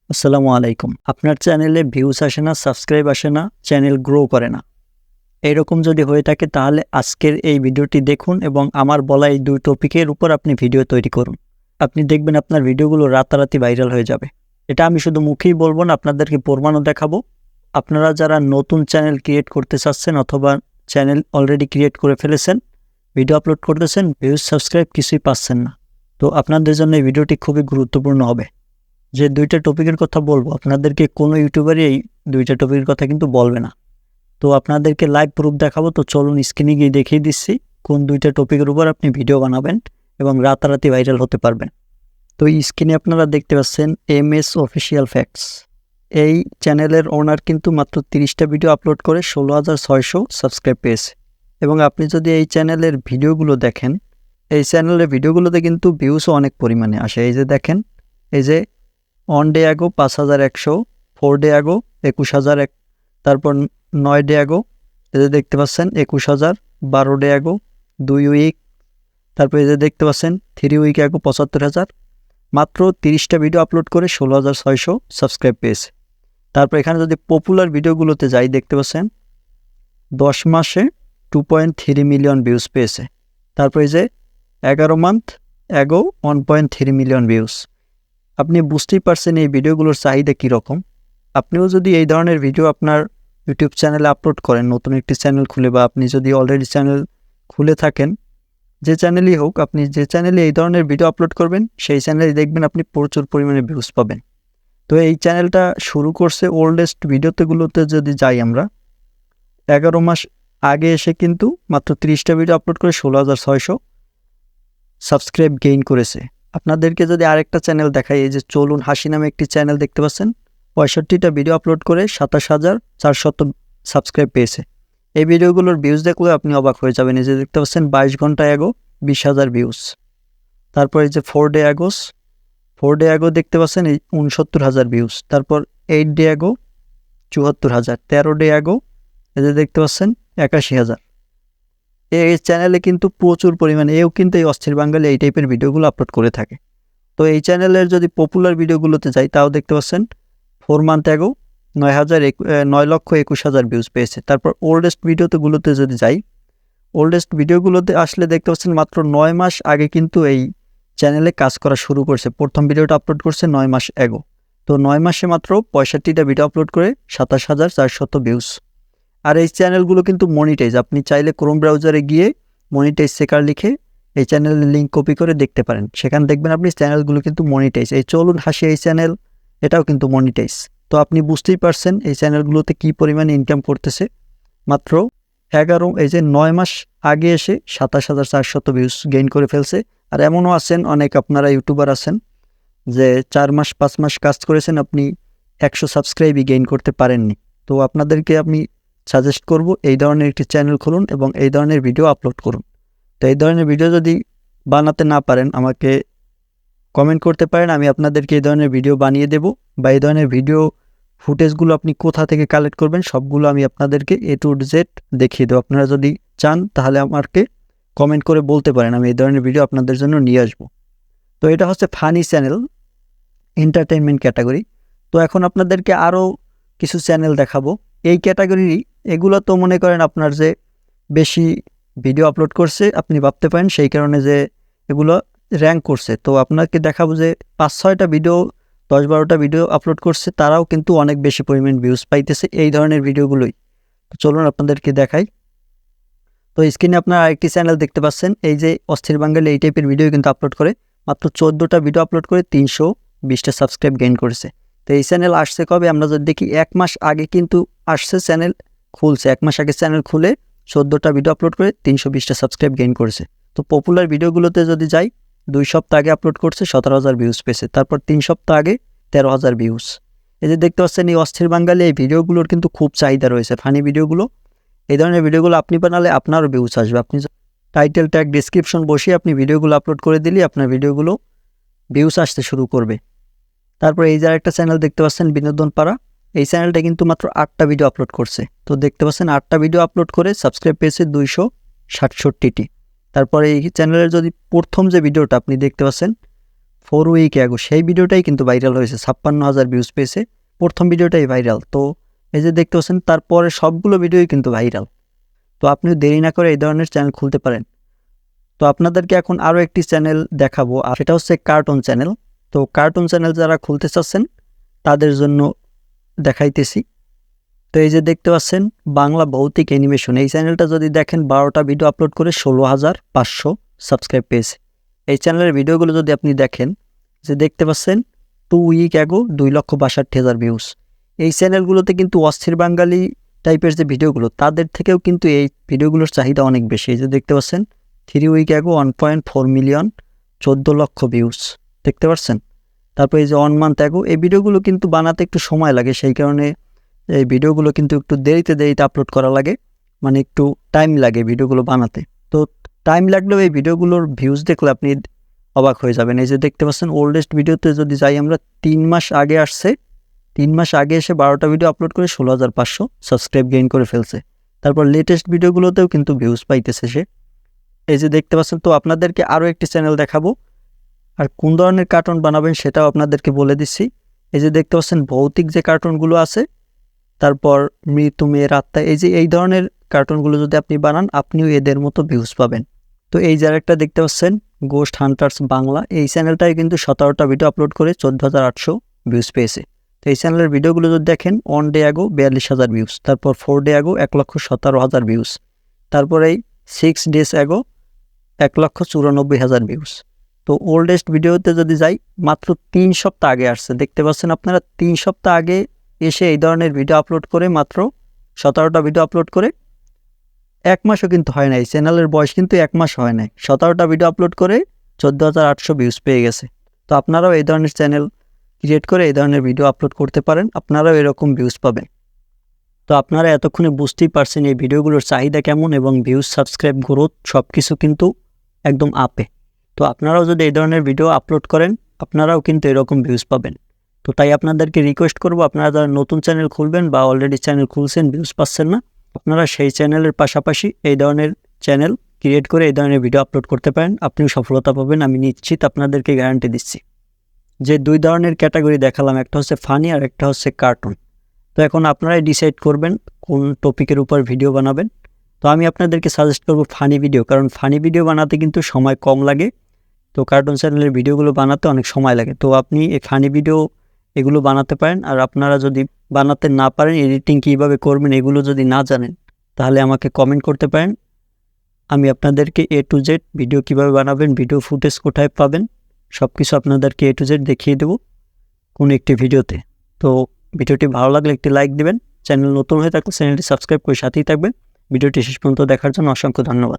আসসালামু আলাইকুম। আপনার চ্যানেলে ভিউজ আসে না, সাবস্ক্রাইব আসে না, চ্যানেল গ্রো করে না। এরকম যদি হয়ে থাকে তাহলে আজকের এই ভিডিওটি দেখুন এবং আমার বলা এই ২ টপিকের উপর আপনি ভিডিও তৈরি করুন। আপনি দেখবেন আপনার ভিডিওগুলো রাতারাতি ভাইরাল হয়ে যাবে। এটা আমি শুধু মুখেই বলব না, আপনাদেরকে প্রমাণও দেখাবো। আপনারা যারা নতুন চ্যানেল ক্রিয়েট করতে চাচ্ছেন অথবা চ্যানেল অলরেডি ক্রিয়েট করে ফেলেছেন, ভিডিও আপলোড করতেছেন, ভিউজ, সাবস্ক্রাইব কিছুই পাচ্ছেন না। তো আপনাদের জন্য এই ভিডিওটি খুবই গুরুত্বপূর্ণ হবে। যে ২টা টপিকের কথা বলবো, আপনাদেরকে কোনো ইউটিউবারই এই ২টা টপিকের কথা কিন্তু বলবে না। তো আপনাদেরকে লাইভ প্রুফ দেখাবো। তো চলুন স্ক্রিনে গিয়ে দেখিয়ে দিচ্ছি কোন ২টা টপিকের উপর আপনি ভিডিও বানাবেন এবং রাতারাতি ভাইরাল হতে পারবেন। তো স্ক্রিনে আপনারা দেখতে পাচ্ছেন MS অফিসিয়াল ফ্যাক্টস। এই চ্যানেলের ওনার কিন্তু মাত্র ৩০টা ভিডিও আপলোড করে ১৬,৬০০ সাবস্ক্রাইব পেয়েছে। এবং আপনি যদি এই চ্যানেলের ভিডিওগুলো দেখেন, এই চ্যানেলের ভিডিওগুলোতে কিন্তু ভিউসও অনেক পরিমাণে আসে। এই যে দেখেন, এই যে অন ডে আগো ৫,১০০, 4 ডে আগো ২১,০০০, তারপর ৯ ডে আগো এই যে দেখতে পাচ্ছেন ২১,০০০, ১২ ডে আগো ২ উইক, তারপর এই যে দেখতে পাচ্ছেন 3 উইক আগো ৭৫,০০০। মাত্র ৩০টা ভিডিও আপলোড করে ১৬,৬০০ সাবস্ক্রাইব পেয়েছে। তারপর এখানে যদি পপুলার ভিডিওগুলোতে যাই, দেখতে পাচ্ছেন 10 মাসে 2.3 মিলিয়ন ভিউজ পেয়েছে। তারপর এই যে 11 মান্থ আগো 1.3 মিলিয়ন ভিউজ। আপনি বুঝতেই পারছেন এই ভিডিওগুলোর চাহিদা কীরকম। আপনিও যদি এই ধরনের ভিডিও আপনার ইউটিউব চ্যানেলে আপলোড করেন, নতুন একটি চ্যানেল খুলে, বা আপনি যদি অলরেডি চ্যানেল খুলে থাকেন, যে চ্যানেলই হোক, আপনি যে চ্যানেলে এই ধরনের ভিডিও আপলোড করবেন সেই চ্যানেলে দেখবেন আপনি প্রচুর পরিমাণে ভিউজ পাবেন। তো এই চ্যানেলটা শুরু করছে ওল্ডেস্ট ভিডিওতেগুলোতে যদি যাই আমরা, 11 মাস আগে এসে কিন্তু মাত্র 30টা ভিডিও আপলোড করে 16,600 সাবস্ক্রাইব গেইন করেছে। আপনাদেরকে যদি আরেকটা চ্যানেল দেখাই, এই যে চলুন হাসি নামে একটি চ্যানেল দেখতে পাচ্ছেন, 65টা ভিডিও আপলোড করে 27,400 সাবস্ক্রাইব পেয়েছে। এই ভিডিওগুলোর ভিউজ দেখলে আপনি অবাক হয়ে যাবেন। এই যে দেখতে পাচ্ছেন 22 ঘন্টা আগো 20,000 ভিউজ। তারপর এই যে 4 ডে আগো দেখতে পাচ্ছেন এই 69,000 ভিউজ। তারপর 8 ডে আগো 74,000, 13 ডে আগো এই যে দেখতে পাচ্ছেন 81,000। এই চ্যানেলে কিন্তু প্রচুর পরিমাণে, এও কিন্তু এই অস্থির বাঙালি এই টাইপের ভিডিওগুলো আপলোড করে থাকে। তো এই চ্যানেলের যদি পপুলার ভিডিওগুলোতে যাই, তাও দেখতে পাচ্ছেন 4 মান্থ আগো 9,21,000 ভিউজ পেয়েছে। তারপর ওল্ডেস্ট ভিডিওগুলোতে যদি যাই, ওল্ডেস্ট ভিডিওগুলোতে আসলে দেখতে পাচ্ছেন মাত্র 9 মাস আগে কিন্তু এই চ্যানেলে কাজ করা শুরু করছে। প্রথম ভিডিওটা আপলোড করছে 9 মাস আগো। তো 9 মাসে মাত্র 65টা ভিডিও আপলোড করে 27,400 ভিউজ। আর এই চ্যানেলগুলো কিন্তু মনিটাইজ। আপনি চাইলে ক্রোম ব্রাউজারে গিয়ে মনিটাইজ চেকার লিখে এই চ্যানেলের লিঙ্ক কপি করে দেখতে পারেন। সেখানে দেখবেন আপনি চ্যানেলগুলো কিন্তু মনিটাইজ। এই চলুন হাসি এই চ্যানেল, এটাও কিন্তু মনিটাইজ। তো আপনি বুঝতেই পারছেন এই চ্যানেলগুলোতে কী পরিমাণে ইনকাম করতেছে। মাত্র 9 মাস আগে এসে 27,400 ভিউজ গেইন করে ফেলছে। আর এমনও আছেন অনেক, আপনারা ইউটিউবার আছেন যে 4 মাস 5 মাস কাজ করেছেন, আপনি 100 সাবস্ক্রাইবই গেইন করতে পারেননি। তো আপনাদেরকে আমি সাজেস্ট করব এই ধরনের একটি চ্যানেল খুলুন এবং এই ধরনের ভিডিও আপলোড করুন। তো এই ধরনের ভিডিও যদি বানাতে না পারেন আমাকে কমেন্ট করতে পারেন, আমি আপনাদেরকে এই ধরনের ভিডিও বানিয়ে দেব। বা এই ধরনের ভিডিও ফুটেজগুলো আপনি কোথা থেকে কালেক্ট করবেন সবগুলো আমি আপনাদেরকে A to Z দেখিয়ে দেবো। আপনারা যদি চান তাহলে আমাকে কমেন্ট করে বলতে পারেন, আমি এই ধরনের ভিডিও আপনাদের জন্য নিয়ে আসবো। তো এটা হচ্ছে ফানি চ্যানেল, এন্টারটেইনমেন্ট ক্যাটাগরি। তো এখন আপনাদেরকে আরও কিছু চ্যানেল দেখাবো এই ক্যাটাগরিরই। এগুলো তো মনে করেন আপনার যে বেশি ভিডিও আপলোড করছে আপনি ভাবতে পারেন, সেই কারণে যে এগুলো র্যাঙ্ক করছে। তো আপনাকে দেখাবো যে 5-6টা ভিডিও, 10-12টা ভিডিও আপলোড করছে, তারাও কিন্তু অনেক বেশি পরিমাণ ভিউজ পাইতেছে এই ধরনের ভিডিওগুলোই। তো চলুন আপনাদেরকে দেখাই। তো স্ক্রিনে আপনারা আরেকটি চ্যানেল দেখতে পাচ্ছেন, এই যে অস্থির বাঙালি এই টাইপের ভিডিও কিন্তু আপলোড করে মাত্র 14টা ভিডিও আপলোড করে 320টা সাবস্ক্রাইব গেইন করেছে। তো এই চ্যানেল আসছে কবে, আমরা যদি দেখি 1 মাস আগে কিন্তু আসছে, চ্যানেল খুলছে 1 মাস আগে, চ্যানেল খুলে 14টা ভিডিও আপলোড করে 320টা সাবস্ক্রাইব গেইন করেছে। তো পপুলার ভিডিওগুলোতে যদি যাই, 2 সপ্তাহ আগে আপলোড করছে 17,000 ভিউজ পেয়েছে। তারপর 3 সপ্তাহ আগে 13,000 ভিউজ। এই যে দেখতে পাচ্ছেন এই অস্থির বাঙালি এই ভিডিওগুলোর কিন্তু খুব চাহিদা রয়েছে, ফানি ভিডিওগুলো। এই ধরনের ভিডিওগুলো আপনি বানালে আপনারও ভিউজ আসবে। আপনি টাইটেল ট্যাগ ডিসক্রিপশন বসিয়ে আপনি ভিডিওগুলো আপলোড করে দিলে আপনার ভিডিওগুলো ভিউজ আসতে শুরু করবে। তারপর এই যে একটা চ্যানেল দেখতে পাচ্ছেন বিনোদন পাড়া, এই চ্যানেলটা কিন্তু মাত্র 8টা ভিডিও আপলোড করছে। তো দেখতে পাচ্ছেন 8টা ভিডিও আপলোড করে সাবস্ক্রাইব পেয়েছে 267টি। তারপরে এই চ্যানেলের যদি প্রথম যে ভিডিওটা আপনি দেখতে পাচ্ছেন 4 উইক অ্যাগো সেই ভিডিওটাই কিন্তু ভাইরাল হয়েছে, 56,000 ভিউজ পেয়েছে, প্রথম ভিডিওটাই ভাইরাল। তো এই যে দেখতে পাচ্ছেন তারপরে সবগুলো ভিডিওই কিন্তু ভাইরাল। তো আপনিও দেরি না করে এই ধরনের চ্যানেল খুলতে পারেন। তো আপনাদেরকে এখন আরও একটি চ্যানেল দেখাবো, আর সেটা হচ্ছে কার্টুন চ্যানেল। তো কার্টুন চ্যানেল যারা খুলতে চাচ্ছেন তাদের জন্য দেখাইতেছি। তো এই যে দেখতে পাচ্ছেন বাংলা ভৌতিক অ্যানিমেশন, এই চ্যানেলটা যদি দেখেন 12টা ভিডিও আপলোড করে 16,500 সাবস্ক্রাইব পেয়েছে। এই চ্যানেলের ভিডিওগুলো যদি আপনি দেখেন, যে দেখতে পাচ্ছেন 2 উইক অ্যাগো 2,62,000 ভিউজ। এই চ্যানেলগুলোতে কিন্তু অস্থির বাঙালি টাইপের যে ভিডিওগুলো, তাদের থেকেও কিন্তু এই ভিডিওগুলোর চাহিদা অনেক বেশি। এই যে দেখতে পাচ্ছেন 3 উইক অ্যাগো 1.4 মিলিয়ন, 14 লক্ষ ভিউজ দেখতে পাচ্ছেন। তারপর এই যে 1 মান্থ অ্যাগো, এই ভিডিওগুলো কিন্তু বানাতে একটু সময় লাগে, সেই কারণে এই ভিডিওগুলো কিন্তু একটু দেরিতে আপলোড করা লাগে, মানে একটু টাইম লাগে ভিডিওগুলো বানাতে। তো টাইম লাগলেও এই ভিডিওগুলোর ভিউজ দেখলে আপনি অবাক হয়ে যাবেন। এই যে দেখতে পাচ্ছেন ওল্ডেস্ট ভিডিওতে যদি যাই আমরা, 3 মাস আগে আসছে, 3 মাস আগে এসে 12টা ভিডিও আপলোড করে 16,500 সাবস্ক্রাইব গেইন করে ফেলছে। তারপর লেটেস্ট ভিডিওগুলোতেও কিন্তু ভিউজ পাইতেছে সে। এই যে দেখতে পাচ্ছেন। তো আপনাদেরকে আরও একটি চ্যানেল দেখাবো, আর কোন ধরনের কার্টুন বানাবেন সেটাও আপনাদেরকে বলে দিচ্ছি। এই যে দেখতে পাচ্ছেন ভৌতিক যে কার্টুনগুলো আছে, তারপর মৃত্যু, মেয়ের আত্মা, এই ধরনের কার্টুনগুলো যদি আপনি বানান, আপনিও এদের মতো ভিউজ পাবেন। তো এই যার একটা দেখতে পাচ্ছেন গোস্ট হান্টার্স বাংলা, এই চ্যানেলটাই কিন্তু 17টা ভিডিও আপলোড করে 14,800 ভিউজ পেয়েছে। তো এই চ্যানেলের ভিডিওগুলো যদি দেখেন, 1 ডে অ্যাগো 42,000 ভিউজ, তারপর 4 ডে অ্যাগো 1,17,000 ভিউজ, তারপর এই 6 ডেজ অ্যাগো 1,94,000 ভিউজ। তো ওল্ডেস্ট ভিডিওতে যদি যাই, মাত্র 3 সপ্তাহ আগে আসছে, দেখতে পাচ্ছেন আপনারা, 3 সপ্তাহ আগে এসে এই ধরনের ভিডিও আপলোড করে মাত্র 17টা ভিডিও আপলোড করে 1 মাসও কিন্তু হয় নাই, চ্যানেলের বয়স কিন্তু 1 মাস হয় নাই, 17টা ভিডিও আপলোড করে 14,800 ভিউজ পেয়ে গেছে। তো আপনারাও এই ধরনের চ্যানেল ক্রিয়েট করে এই ধরনের ভিডিও আপলোড করতে পারেন, আপনারাও এরকম ভিউজ পাবেন। তো আপনারা এতক্ষণে বুঝতেই পারছেন এই ভিডিওগুলোর চাহিদা কেমন, এবং ভিউজ, সাবস্ক্রাইব, গ্রোথ সব কিছু কিন্তু একদম আপে। তো আপনারাও যদি এই ধরনের ভিডিও আপলোড করেন, আপনারাও কিন্তু এরকম ভিউজ পাবেন। তো তাই আপনাদেরকে রিকোয়েস্ট করব, আপনারা যারা নতুন চ্যানেল খুলবেন বা অলরেডি চ্যানেল খুলছেন, ভিউজ পাচ্ছেন না, আপনারা সেই চ্যানেলের পাশাপাশি এই ধরনের চ্যানেল ক্রিয়েট করে এই ধরনের ভিডিও আপলোড করতে পারেন, আপনিও সফলতা পাবেন, আমি নিশ্চিত, আপনাদেরকে গ্যারান্টি দিচ্ছি। যে 2 ধরনের ক্যাটাগরি দেখালাম, একটা হচ্ছে ফানি আর একটা হচ্ছে কার্টুন। তো এখন আপনারাই ডিসাইড করবেন কোন টপিকের উপর ভিডিও বানাবেন। তো আমি আপনাদেরকে সাজেস্ট করব ফানি ভিডিও, কারণ ফানি ভিডিও বানাতে কিন্তু সময় কম লাগে। তো কার্টুন চ্যানেলের ভিডিওগুলো বানাতে অনেক সময় লাগে। তো আপনি এই ফানি ভিডিও এগুলো বানাতে পারেন। আর আপনারা যদি বানাতে না পারেন, এডিটিং কীভাবে করবেন এগুলো যদি না জানেন, তাহলে আমাকে কমেন্ট করতে পারেন, আমি আপনাদেরকে A to Z ভিডিও কীভাবে বানাবেন, ভিডিও ফুটেজ কোথায় পাবেন, সব কিছু আপনাদেরকে A to Z দেখিয়ে দেবো কোনো একটি ভিডিওতে। তো ভিডিওটি ভালো লাগলে একটি লাইক দিবেন, চ্যানেল নতুন হয়ে থাকলে চ্যানেলটি সাবস্ক্রাইব করে সাথেই থাকবেন। ভিডিওটি শেষ পর্যন্ত দেখার জন্য অসংখ্য ধন্যবাদ।